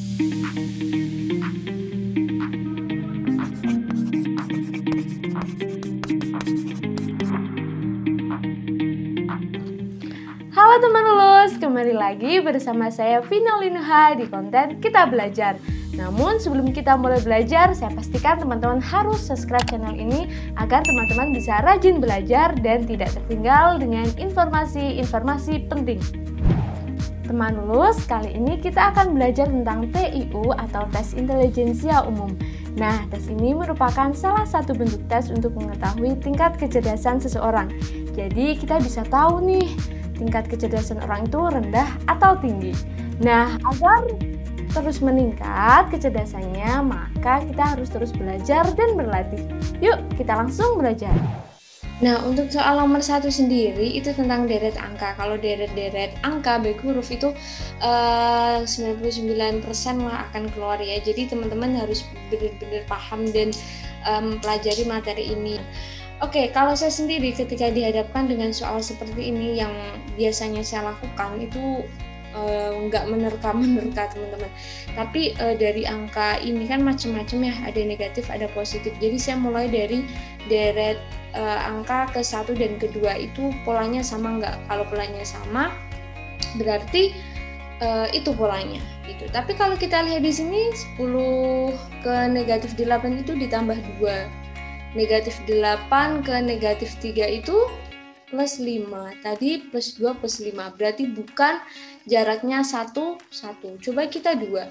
Halo teman lulus, kembali lagi bersama saya Vina Linuha di konten Kita Belajar. Namun sebelum kita mulai belajar, saya pastikan teman-teman harus subscribe channel ini agar teman-teman bisa rajin belajar dan tidak tertinggal dengan informasi-informasi penting. Teman lulus, kali ini kita akan belajar tentang TIU atau Tes Intelijensia Umum. Nah, tes ini merupakan salah satu bentuk tes untuk mengetahui tingkat kecerdasan seseorang. Jadi kita bisa tahu nih, tingkat kecerdasan orang itu rendah atau tinggi. Nah, agar terus meningkat kecerdasannya, maka kita harus terus belajar dan berlatih. Yuk, kita langsung belajar. Nah, untuk soal nomor 1 sendiri, itu tentang deret angka. Kalau deret-deret angka baik huruf itu 99% lah akan keluar ya. Jadi teman-teman harus benar-benar paham dan pelajari materi ini. Oke, kalau saya sendiri ketika dihadapkan dengan soal seperti ini yang biasanya saya lakukan itu nggak menerka teman-teman. Tapi dari angka ini kan macam-macam ya, ada negatif, ada positif. Jadi saya mulai dari deret angka ke 1 dan kedua itu polanya sama nggak? Kalau polanya sama, berarti itu polanya gitu. Tapi kalau kita lihat di sini 10 ke negatif 8 itu ditambah 2. Negatif 8 ke negatif 3 itu plus 5. Tadi plus 2 plus 5. Berarti bukan jaraknya 1, 1. Coba kita 2.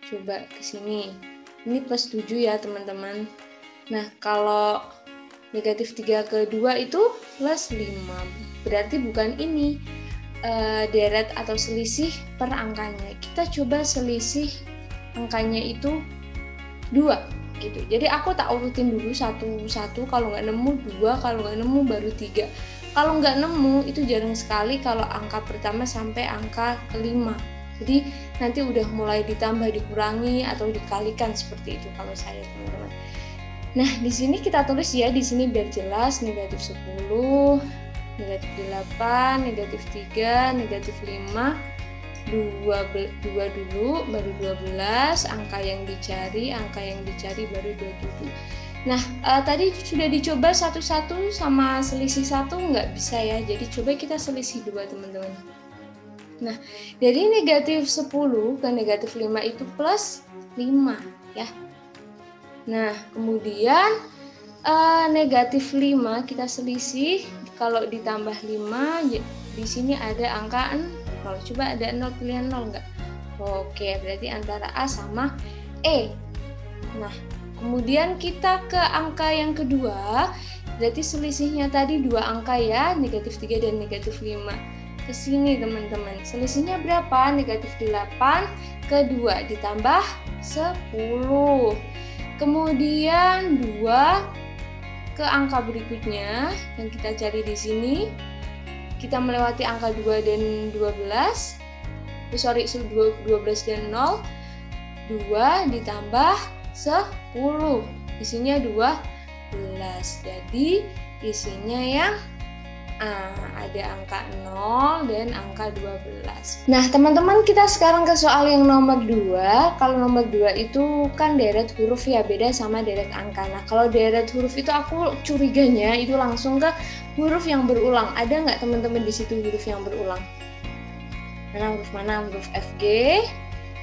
Coba ke sini. Ini plus 7 ya teman-teman. Nah, kalau negatif 3 ke 2 itu plus 5. Berarti bukan ini deret atau selisih per angkanya. Kita coba selisih angkanya itu 2. Gitu. Jadi aku tak urutin dulu satu-satu, kalau nggak nemu 2, kalau nggak nemu baru 3. Kalau nggak nemu itu jarang sekali kalau angka pertama sampai angka kelima. Jadi nanti udah mulai ditambah, dikurangi atau dikalikan seperti itu kalau saya teman-teman. Nah di sini kita tulis ya, di sini biar jelas negatif 10, negatif 8, negatif 3, negatif 5. 2 dulu baru 12, angka yang dicari baru 27. Nah tadi sudah dicoba satu-satu sama selisih 1 nggak bisa ya, jadi coba kita selisih 2 teman-teman. Nah dari negatif 10 ke negatif 5 itu plus 5 ya. Nah kemudian negatif 5 kita selisih, kalau ditambah 5 di sini ada angka 0. Coba ada 0, pilihan 0 enggak? Oke, berarti antara A sama E. Nah, kemudian kita ke angka yang kedua, berarti selisihnya tadi 2 angka ya, negatif 3 dan negatif 5. Ke sini teman-teman, selisihnya berapa? Negatif 8 ke 2 ditambah 10. Kemudian 2 ke angka berikutnya yang kita cari di sini. Kita melewati angka 2 dan 12 dan 0. 2 ditambah 10, isinya 12. Jadi isinya yang ada angka 0 dan angka 12. Nah teman-teman, kita sekarang ke soal yang nomor 2. Kalau nomor 2 itu kan deret huruf ya, beda sama deret angka. Nah kalau deret huruf itu aku curiganya itu langsung ke huruf yang berulang. Ada nggak teman-teman di situ huruf yang berulang? Mana? Huruf FG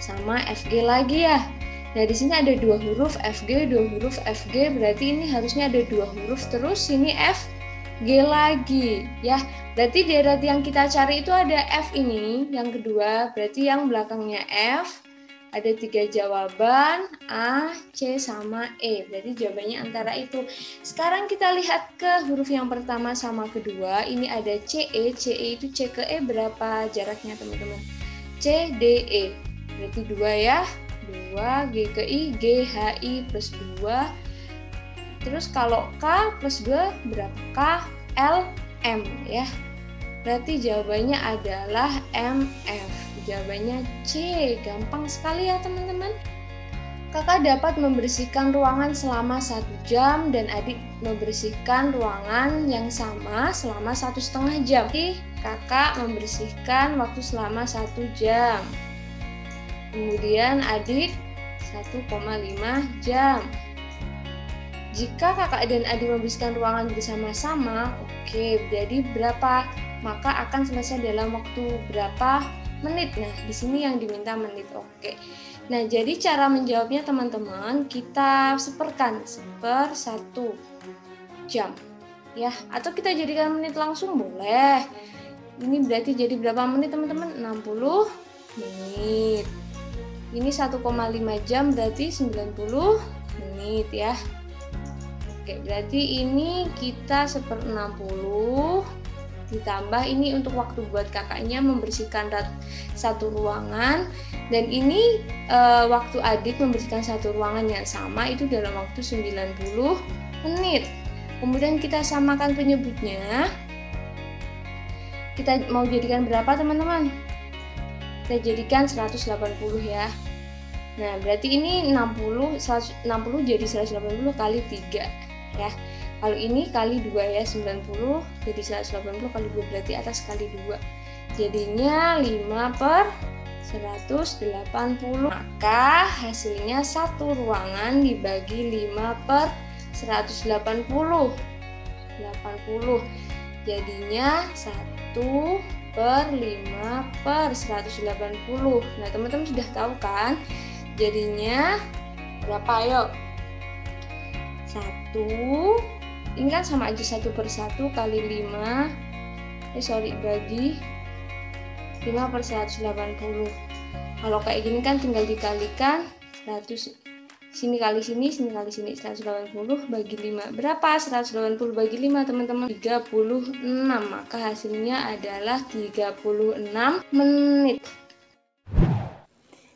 sama FG lagi ya. Nah di sini ada 2 huruf FG, 2 huruf FG, berarti ini harusnya ada 2 huruf terus sini FG lagi ya. Berarti deret yang kita cari itu ada F ini yang kedua, berarti yang belakangnya F. Ada 3 jawaban, A, C, sama E. Berarti jawabannya antara itu. Sekarang kita lihat ke huruf yang pertama sama kedua. Ini ada CE. CE itu C ke E berapa jaraknya teman-teman? C, D, E. Berarti 2 ya. 2, G ke I, G, H, I plus 2. Terus kalau K plus 2 berapa? K, L, M ya. Berarti jawabannya adalah MF. Jawabannya C. Gampang sekali ya teman-teman. Kakak dapat membersihkan ruangan selama 1 jam dan adik membersihkan ruangan yang sama selama 1,5 jam. Jadi kakak membersihkan waktu selama 1 jam. Kemudian adik 1,5 jam. Jika kakak dan adik membersihkan ruangan bersama-sama, oke, jadi berapa? Maka akan selesai dalam waktu berapa menit. Nah, di sini yang diminta menit. Oke. Nah, jadi cara menjawabnya teman-teman, kita seperkan 1 jam. Ya, atau kita jadikan menit langsung boleh. Ini berarti jadi berapa menit teman-teman? 60 menit. Ini 1,5 jam berarti 90 menit ya. Oke, berarti ini kita 1/60 ditambah ini untuk waktu buat kakaknya membersihkan satu ruangan, dan ini waktu adik membersihkan satu ruangan yang sama itu dalam waktu 90 menit. Kemudian kita samakan penyebutnya. Kita mau jadikan berapa teman-teman? Kita jadikan 180 ya. Nah, berarti ini 60 jadi 180 kali 3 ya. Kalau ini kali 2 ya, 90 jadi 180 kali 2 berarti atas kali 2. Jadinya 5/180. Maka hasilnya satu ruangan dibagi 5/180. 80. Jadinya 1/5/180. Nah, teman-teman sudah tahu kan? Jadinya berapa? Ayo. 1, ini kan sama aja 1/1 kali 5, bagi 5/180. Kalau kayak gini kan tinggal dikalikan 100, sini kali sini, sini kali sini, 180 bagi 5. Berapa 180 bagi 5 teman-teman? 36. Maka hasilnya adalah 36 menit.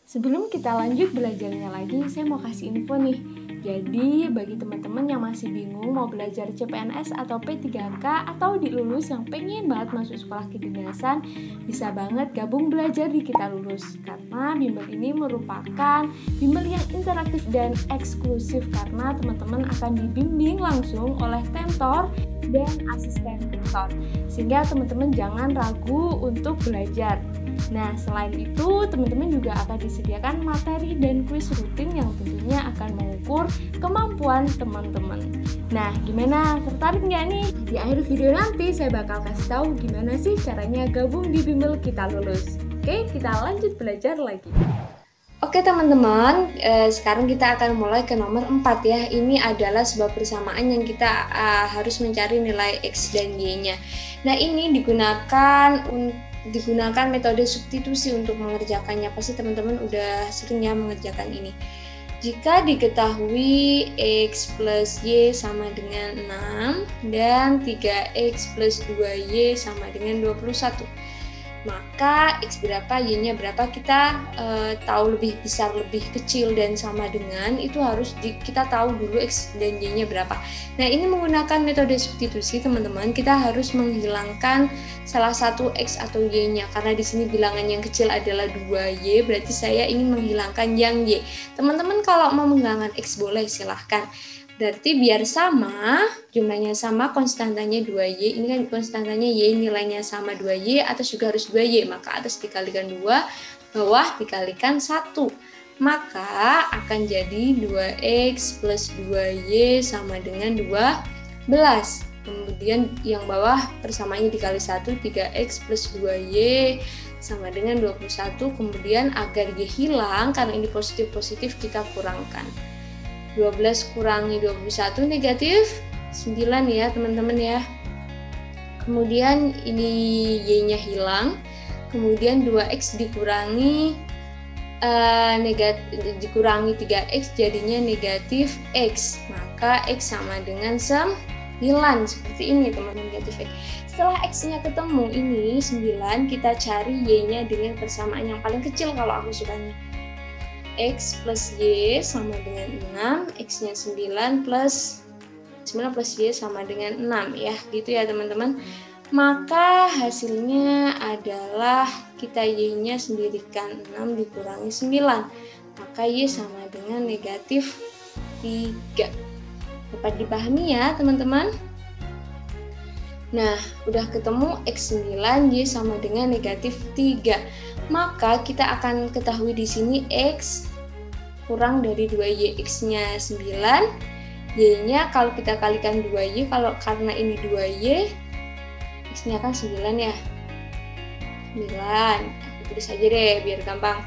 Sebelum kita lanjut belajarnya lagi, saya mau kasih info nih. Jadi, bagi teman-teman yang masih bingung mau belajar CPNS atau P3K atau di Lulus yang pengen banget masuk sekolah kedinasan, bisa banget gabung belajar di Kita Lulus. Karena bimbel ini merupakan bimbel yang interaktif dan eksklusif karena teman-teman akan dibimbing langsung oleh tentor dan asisten tutor. Sehingga teman-teman jangan ragu untuk belajar. Nah, selain itu, teman-teman juga akan disediakan materi dan kuis rutin yang tentunya akan mengukur kemampuan teman-teman. Nah, gimana? Tertarik nggak nih? Di akhir video nanti saya bakal kasih tahu gimana sih caranya gabung di bimbel Kita Lulus. Oke, kita lanjut belajar lagi. Oke teman-teman, sekarang kita akan mulai ke nomor 4 ya. Ini adalah sebuah persamaan yang kita harus mencari nilai X dan Y-nya. Nah, ini digunakan metode substitusi untuk mengerjakannya. Pasti teman-teman udah sering ya mengerjakan ini. Jika diketahui X plus Y sama dengan 6 dan 3X plus 2Y sama dengan 21, maka X berapa, Y-nya berapa, kita tahu lebih besar, lebih kecil, dan sama dengan itu harus kita tahu dulu X dan Y-nya berapa. Nah, ini menggunakan metode substitusi teman-teman, kita harus menghilangkan salah satu X atau Y-nya, karena di sini bilangan yang kecil adalah 2Y, berarti saya ingin menghilangkan yang Y. Teman-teman kalau mau menghilangkan X boleh, silahkan. Berarti biar sama, jumlahnya sama, konstantanya 2Y, ini kan konstantanya Y, nilainya sama 2Y, atas juga harus 2Y, maka atas dikalikan 2, bawah dikalikan 1. Maka akan jadi 2X plus 2Y sama dengan 12. Kemudian yang bawah persamaannya dikali 1, 3X plus 2Y sama dengan 21. Kemudian agar Y hilang, karena ini positif-positif, kita kurangkan. 12 kurangi 21 negatif 9 ya teman-teman ya. Kemudian ini Y-nya hilang. Kemudian 2X dikurangi dikurangi 3X jadinya negatif X. Maka X sama dengan 9. Seperti ini teman-teman, negatif X. Setelah X-nya ketemu ini 9, kita cari Y-nya dengan persamaan yang paling kecil kalau aku sukanya. X plus Y sama dengan 6, X-nya 9 plus Y sama dengan 6 ya, gitu ya teman-teman. Maka hasilnya adalah kita Y-nya sendirikan 6 dikurangi 9, maka Y sama dengan negatif 3. Dapat dipahami ya teman-teman? Nah, udah ketemu X9, Y sama dengan negatif 3. maka kita akan ketahui di sini X kurang dari 2Y. X-nya 9, Y-nya kalau kita kalikan 2Y, karena ini 2Y, X-nya kan 9 ya. 9, aku tulis aja deh biar gampang.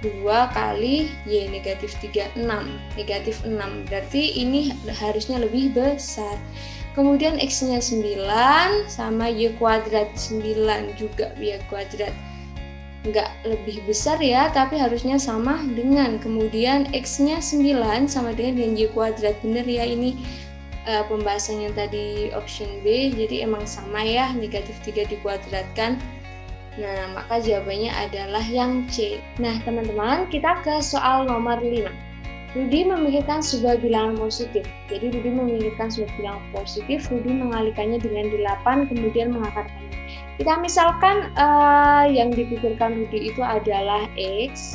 2 kali Y negatif 3, 6. Negatif 6, berarti ini harusnya lebih besar. Kemudian X-nya 9 sama Y kuadrat 9 juga Y kuadrat. Nggak lebih besar ya, tapi harusnya sama dengan. Kemudian X-nya 9 sama dengan Y kuadrat. Bener ya, ini pembahasan yang tadi option B, jadi emang sama ya, negatif 3 dikuadratkan. Nah, maka jawabannya adalah yang C. Nah, teman-teman, kita ke soal nomor 5. Rudi memikirkan sebuah bilangan positif. Jadi Rudi memikirkan sebuah bilangan positif, Rudi mengalihkannya dengan 8, kemudian mengakarkannya. Kita misalkan yang dipikirkan Rudi itu adalah X.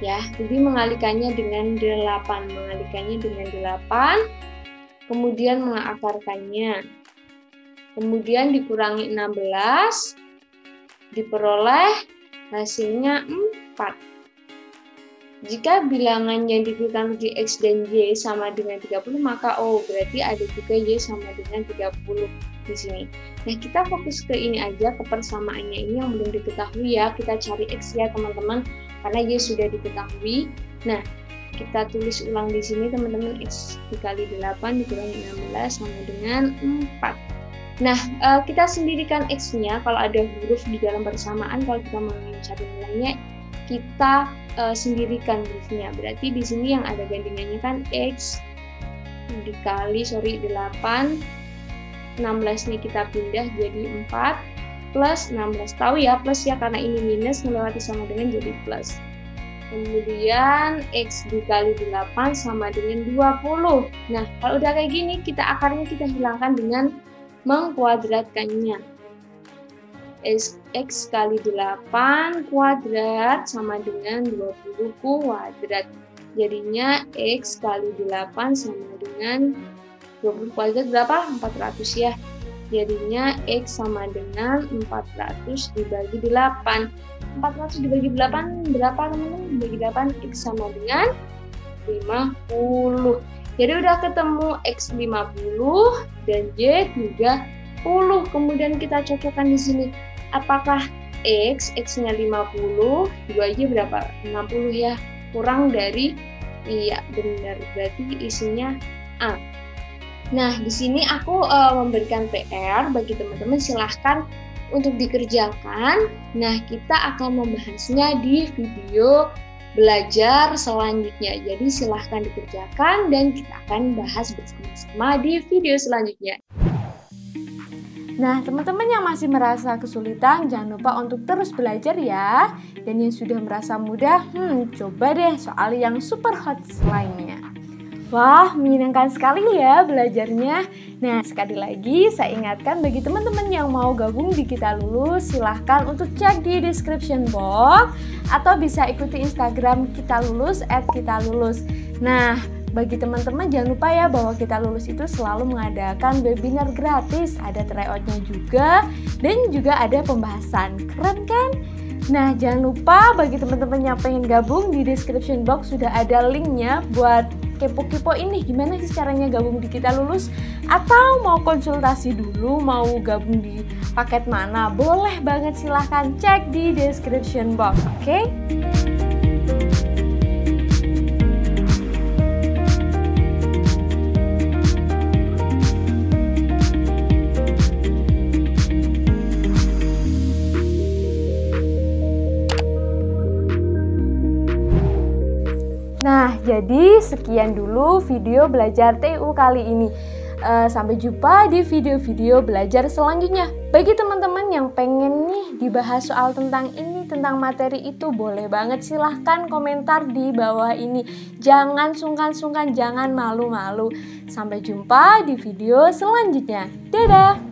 Ya, Rudi mengalihkannya dengan 8, kemudian mengakarkannya. Kemudian dikurangi 16, diperoleh hasilnya 4. Jika bilangan yang dipikirkan Rudi X dan Y sama dengan 30, maka berarti ada juga Y sama dengan 30 di sini. Nah, kita fokus ke ini aja, ke persamaannya ini yang belum diketahui ya. Kita cari X ya teman-teman, karena Y sudah diketahui. Nah, kita tulis ulang di sini teman-teman, X dikali 8 dikurangi 16 sama dengan 4. Nah, kita sendirikan X-nya. Kalau ada huruf di dalam persamaan, kalau kita mau mencari nilainya, kita sendirikan hurufnya. Berarti di sini yang ada gandengannya kan X dikali 8, 16-nya kita pindah jadi 4 plus 16. Tahu ya plus ya, karena ini minus melewati sama dengan jadi plus. Kemudian X dikali 8 sama dengan 20. Nah, kalau udah kayak gini, akarnya kita hilangkan dengan mengkuadratkannya. X kali 8 kuadrat sama dengan 20 kuadrat. Jadinya X kali 8 sama dengan 20 kuadrat berapa? 400 ya. Jadinya X sama dengan 400 dibagi 8. 400 dibagi 8 berapa teman-teman? Dibagi 8, X sama dengan 50. Jadi udah ketemu X 50 dan Y 30. Kemudian kita cocokkan di sini. Apakah X-nya 50, 2Y berapa? 60 ya. Kurang dari, iya benar, berarti isinya A. Nah, di sini aku memberikan PR bagi teman-teman, silahkan untuk dikerjakan. Nah, kita akan membahasnya di video belajar selanjutnya. Jadi silahkan dikerjakan dan kita akan bahas bersama-sama di video selanjutnya. Nah, teman-teman yang masih merasa kesulitan, jangan lupa untuk terus belajar ya. Dan yang sudah merasa mudah, coba deh soal yang super hot lainnya. Wah, menyenangkan sekali ya belajarnya. Nah, sekali lagi saya ingatkan bagi teman-teman yang mau gabung di Kita Lulus, silahkan untuk cek di description box atau bisa ikuti Instagram Kita Lulus @kitalulus. Nah, bagi teman-teman jangan lupa ya bahwa Kita Lulus itu selalu mengadakan webinar gratis, ada tryout-nya juga dan juga ada pembahasan. Keren kan? Nah, jangan lupa bagi teman-teman yang pengen gabung, di description box sudah ada linknya buat kepo-kepo ini gimana sih caranya gabung di Kita Lulus, atau mau konsultasi dulu mau gabung di paket mana, boleh banget, silahkan cek di description box, oke? Nah, jadi sekian dulu video belajar TU kali ini. Sampai jumpa di video-video belajar selanjutnya. Bagi teman-teman yang pengen nih dibahas soal tentang ini, tentang materi itu, boleh banget silahkan komentar di bawah ini. Jangan sungkan-sungkan, jangan malu-malu. Sampai jumpa di video selanjutnya. Dadah!